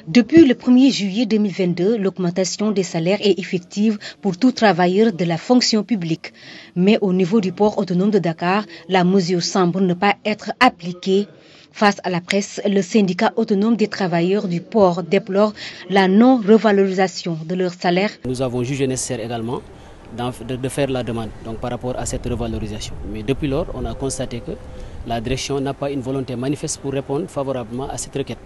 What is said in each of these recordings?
Depuis le 1er juillet 2022, l'augmentation des salaires est effective pour tout travailleur de la fonction publique. Mais au niveau du port autonome de Dakar, la mesure semble ne pas être appliquée. Face à la presse, le syndicat autonome des travailleurs du port déplore la non-revalorisation de leur salaire. Nous avons jugé nécessaire également de faire la demande par rapport à cette revalorisation. Mais depuis lors, on a constaté que la direction n'a pas une volonté manifeste pour répondre favorablement à cette requête.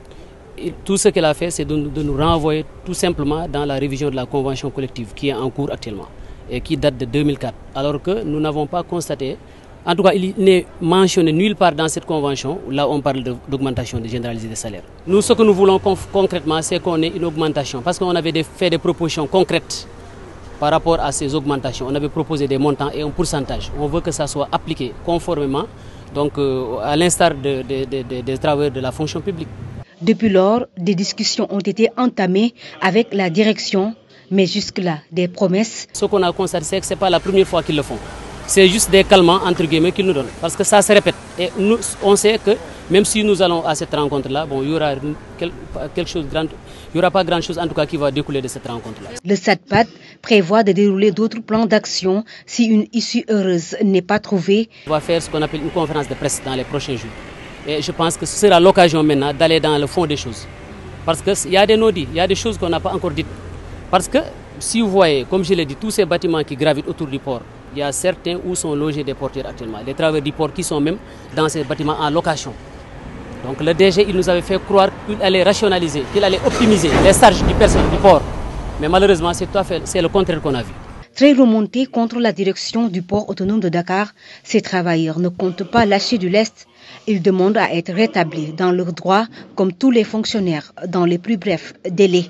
Et tout ce qu'elle a fait, c'est de nous renvoyer tout simplement dans la révision de la convention collective qui est en cours actuellement et qui date de 2004. Alors que nous n'avons pas constaté, en tout cas il n'est mentionné nulle part dans cette convention, là on parle d'augmentation généralisée des salaires. Nous, ce que nous voulons concrètement, c'est qu'on ait une augmentation, parce qu'on avait fait des propositions concrètes par rapport à ces augmentations. On avait proposé des montants et un pourcentage. On veut que ça soit appliqué conformément à l'instar des travailleurs de la fonction publique. Depuis lors, des discussions ont été entamées avec la direction, mais jusque-là, des promesses. Ce qu'on a constaté, c'est que ce n'est pas la première fois qu'ils le font. C'est juste des calmants, entre guillemets, qu'ils nous donnent. Parce que ça se répète. Et nous, on sait que même si nous allons à cette rencontre-là, il y aura quelque chose de grand, il n'y aura pas grand-chose en tout cas qui va découler de cette rencontre-là. Le SADPAD prévoit de dérouler d'autres plans d'action si une issue heureuse n'est pas trouvée. On va faire ce qu'on appelle une conférence de presse dans les prochains jours. Et je pense que ce sera l'occasion maintenant d'aller dans le fond des choses. Parce qu'il y a des non-dits, il y a des choses qu'on n'a pas encore dites. Parce que si vous voyez, comme je l'ai dit, tous ces bâtiments qui gravitent autour du port, il y a certains où sont logés des porteurs actuellement. Les travailleurs du port qui sont même dans ces bâtiments en location. Donc le DG, il nous avait fait croire qu'il allait rationaliser, qu'il allait optimiser les charges du personnel du port. Mais malheureusement, c'est le contraire qu'on a vu. Très remonté contre la direction du port autonome de Dakar, ces travailleurs ne comptent pas lâcher du lest. Ils demandent à être rétablis dans leurs droits comme tous les fonctionnaires dans les plus brefs délais.